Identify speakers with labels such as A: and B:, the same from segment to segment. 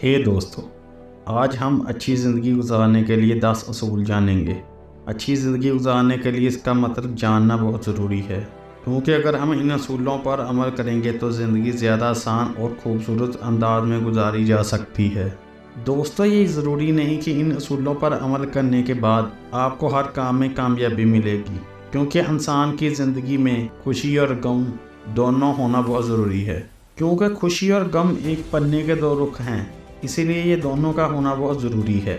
A: दोस्तों, आज हम अच्छी ज़िंदगी गुजारने के लिए 10 असूल जानेंगे। अच्छी ज़िंदगी गुजारने के लिए इसका मतलब जानना बहुत ज़रूरी है, क्योंकि अगर हम इन असूलों पर अमल करेंगे तो ज़िंदगी ज़्यादा आसान और ख़ूबसूरत अंदाज में गुजारी जा सकती है। दोस्तों, ये ज़रूरी नहीं कि इन असूलों पर अमल करने के बाद आपको हर काम में कामयाबी मिलेगी, क्योंकि इंसान की ज़िंदगी में खुशी और गम दोनों होना बहुत ज़रूरी है। क्योंकि खुशी और गम एक पन्ने के दो रुख हैं, इसीलिए ये दोनों का होना बहुत ज़रूरी है।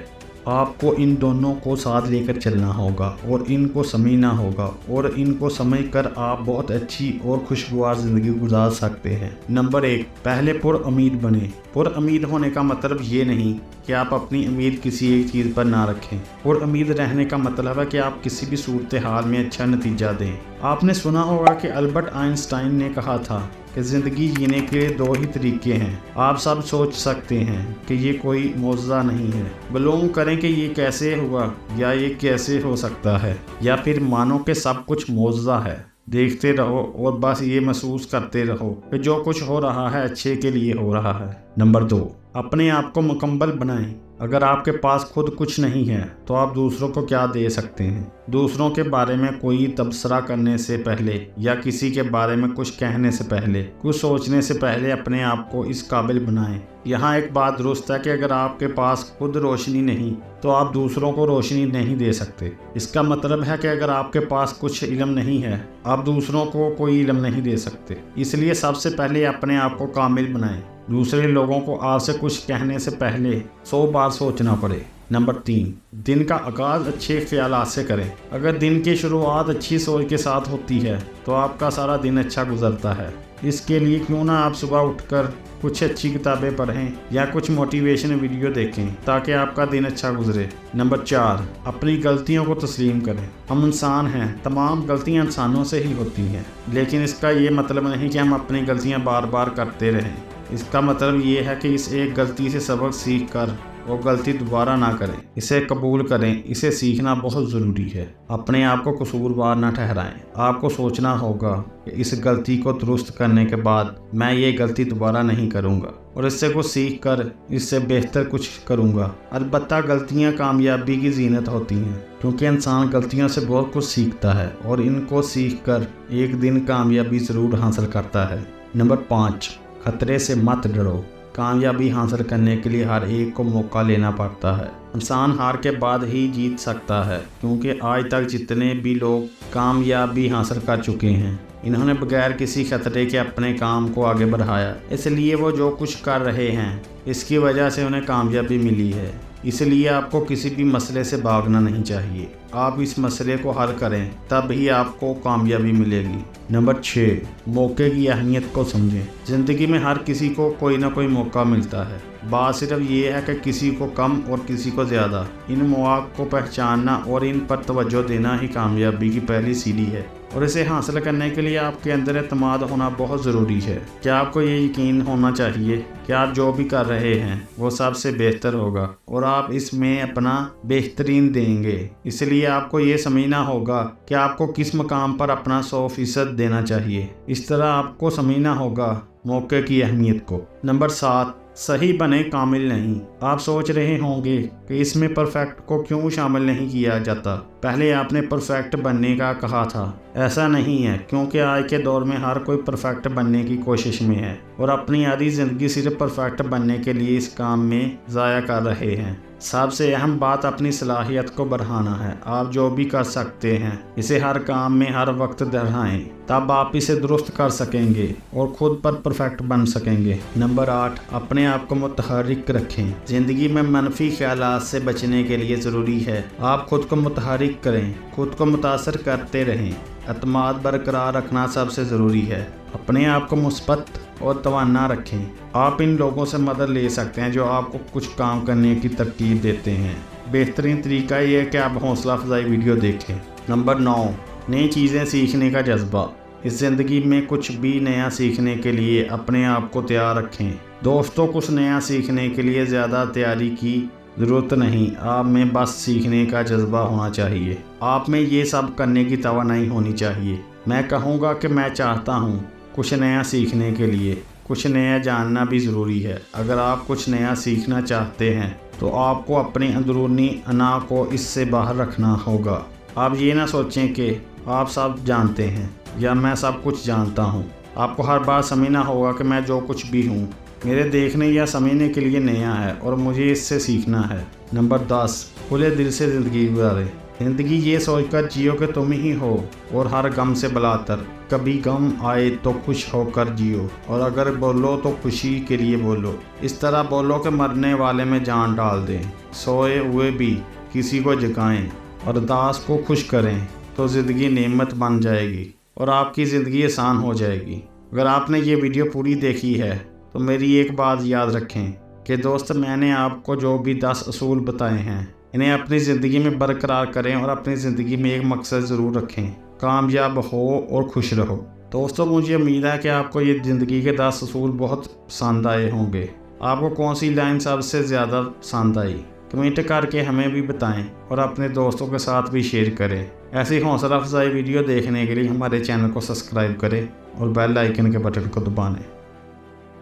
A: आपको इन दोनों को साथ लेकर चलना होगा और इनको समझना होगा, और इनको समझकर आप बहुत अच्छी और खुशगवार ज़िंदगी गुजार सकते हैं। नंबर 1, पहले पुरउम्मीद बने। पुरउम्मीद होने का मतलब ये नहीं कि आप अपनी उम्मीद किसी एक चीज़ पर ना रखें। पुरउम्मीद रहने का मतलब है कि आप किसी भी सूरत हाल में अच्छा नतीजा दें। आपने सुना होगा कि अल्बर्ट आइंस्टाइन ने कहा था कि ज़िंदगी जीने के 2 ही तरीके हैं। आप सब सोच सकते हैं कि ये कोई मौजज़ा नहीं है, बिलोंग करें कि ये कैसे हुआ या ये कैसे हो सकता है, या फिर मानो कि सब कुछ मौजज़ा है। देखते रहो और बस ये महसूस करते रहो कि जो कुछ हो रहा है अच्छे के लिए हो रहा है। नंबर 2, अपने आप को मुकम्मल बनाएं। अगर आपके पास खुद कुछ नहीं है तो आप दूसरों को क्या दे सकते हैं। दूसरों के बारे में कोई तबसरा करने से पहले या किसी के बारे में कुछ कहने से पहले, कुछ सोचने से पहले अपने आप को इस काबिल बनाएं। यहाँ एक बात दुरुस्त है कि अगर आपके पास खुद रोशनी नहीं तो आप दूसरों को रोशनी नहीं दे सकते। इसका मतलब है कि अगर आपके पास कुछ इल्म नहीं है, आप दूसरों को कोई इल्म नहीं दे सकते। इसलिए सबसे पहले अपने आप को कामिल बनाएं। दूसरे लोगों को आपसे कुछ कहने से पहले 100 बार सोचना पड़े। नंबर 3, दिन का आगाज़ अच्छे ख्यालात से करें। अगर दिन की शुरुआत अच्छी सोच के साथ होती है तो आपका सारा दिन अच्छा गुजरता है। इसके लिए क्यों ना आप सुबह उठकर कुछ अच्छी किताबें पढ़ें या कुछ मोटिवेशन वीडियो देखें, ताकि आपका दिन अच्छा गुजरे। नंबर 4, अपनी गलतियों को तस्लीम करें। हम इंसान हैं, तमाम गलतियां इंसानों से ही होती हैं, लेकिन इसका ये मतलब नहीं कि हम अपनी गलतियां बार बार करते रहें। इसका मतलब ये है कि इस एक गलती से सबक सीख कर वो गलती दोबारा ना करें, इसे कबूल करें। इसे सीखना बहुत ज़रूरी है। अपने आप को कसूरवार ना ठहराएं। आपको सोचना होगा कि इस गलती को दुरुस्त करने के बाद मैं ये गलती दोबारा नहीं करूँगा और इससे कुछ सीख कर इससे बेहतर कुछ करूँगा। अलबत्ता गलतियाँ कामयाबी की ज़ीनत होती हैं, क्योंकि इंसान गलतियों से बहुत कुछ सीखता है और इनको सीख कर एक दिन कामयाबी ज़रूर हासिल करता है। नंबर 5, खतरे से मत डरो। कामयाबी हासिल करने के लिए हर एक को मौका लेना पड़ता है। इंसान हार के बाद ही जीत सकता है, क्योंकि आज तक जितने भी लोग कामयाबी हासिल कर चुके हैं, इन्होंने बगैर किसी खतरे के अपने काम को आगे बढ़ाया। इसलिए वो जो कुछ कर रहे हैं इसकी वजह से उन्हें कामयाबी मिली है। इसलिए आपको किसी भी मसले से भागना नहीं चाहिए। आप इस मसले को हल करें, तब ही आपको कामयाबी मिलेगी। नंबर 6, मौके की अहमियत को समझें। ज़िंदगी में हर किसी को कोई ना कोई मौका मिलता है। बात सिर्फ ये है कि किसी को कम और किसी को ज़्यादा। इन मौक़ों को पहचानना और इन पर तवज्जो देना ही कामयाबी की पहली सीढ़ी है, और इसे हासिल करने के लिए आपके अंदर एतमाद होना बहुत ज़रूरी है। क्या आपको ये यकीन होना चाहिए कि आप जो भी कर रहे हैं वो सबसे बेहतर होगा और आप इसमें अपना बेहतरीन देंगे। इसलिए आपको ये समझना होगा कि आपको किस मकाम पर अपना 100% देना चाहिए। इस तरह आपको समझना होगा मौके की अहमियत को। नंबर 7, सही बने, कामिल नहीं। आप सोच रहे होंगे कि इसमें परफेक्ट को क्यों शामिल नहीं किया जाता। पहले आपने परफेक्ट बनने का कहा था। ऐसा नहीं है, क्योंकि आज के दौर में हर कोई परफेक्ट बनने की कोशिश में है और अपनी आधी ज़िंदगी सिर्फ परफेक्ट बनने के लिए इस काम में ज़ाया कर रहे हैं। सबसे अहम बात अपनी सलाहियत को बढ़ाना है। आप जो भी कर सकते हैं इसे हर काम में हर वक्त दोहराएं, तब आप इसे दुरुस्त कर सकेंगे और खुद पर परफेक्ट बन सकेंगे। नंबर 8, अपने आप को मुतहर्रिक रखें। ज़िंदगी में मनफी ख्यालात से बचने के लिए ज़रूरी है आप खुद को मुतहर्रिक करें, खुद को मुतासर करते रहें। एतमाद बरकरार रखना सबसे ज़रूरी है। अपने आप को मुस्बत और तवाना रखें। आप इन लोगों से मदद ले सकते हैं जो आपको कुछ काम करने की तरकीब देते हैं। बेहतरीन तरीका ये है कि आप हौसला अफजाई वीडियो देखें। नंबर 9, नई चीज़ें सीखने का जज्बा। इस ज़िंदगी में कुछ भी नया सीखने के लिए अपने आप को तैयार रखें। दोस्तों, कुछ नया सीखने के लिए ज़्यादा तैयारी की ज़रूरत नहीं। आप में बस सीखने का जज्बा होना चाहिए। आप में ये सब करने की तवानाई होनी चाहिए। मैं कहूँगा कि मैं चाहता हूँ कुछ नया सीखने के लिए, कुछ नया जानना भी ज़रूरी है। अगर आप कुछ नया सीखना चाहते हैं तो आपको अपनी अंदरूनी अना को इससे बाहर रखना होगा। आप ये ना सोचें कि आप सब जानते हैं या मैं सब कुछ जानता हूँ। आपको हर बार समझना होगा कि मैं जो कुछ भी हूँ मेरे देखने या समझने के लिए नया है और मुझे इससे सीखना है। नंबर 10, खुले दिल से ज़िंदगी गुजारें। ज़िंदगी ये सोचकर जियो कि तुम ही हो और हर गम से बलातर। कभी गम आए तो खुश होकर जियो और अगर बोलो तो खुशी के लिए बोलो। इस तरह बोलो कि मरने वाले में जान डाल दें। सोए हुए भी किसी को जगाएं और दास को खुश करें तो ज़िंदगी नेमत बन जाएगी और आपकी ज़िंदगी आसान हो जाएगी। अगर आपने ये वीडियो पूरी देखी है तो मेरी एक बात याद रखें कि दोस्त, मैंने आपको जो भी 10 असूल बताए हैं इन्हें अपनी ज़िंदगी में बरकरार करें और अपनी ज़िंदगी में एक मकसद ज़रूर रखें। कामयाब हो और खुश रहो। दोस्तों, मुझे उम्मीद है कि आपको ये ज़िंदगी के 10 असूल बहुत पसंद आए होंगे। आपको कौन सी लाइन सबसे ज़्यादा पसंद आई कमेंट करके हमें भी बताएं और अपने दोस्तों के साथ भी शेयर करें। ऐसी हौसला अफजाई वीडियो देखने के लिए हमारे चैनल को सब्सक्राइब करें और बेल आइकन के बटन को दबाएं।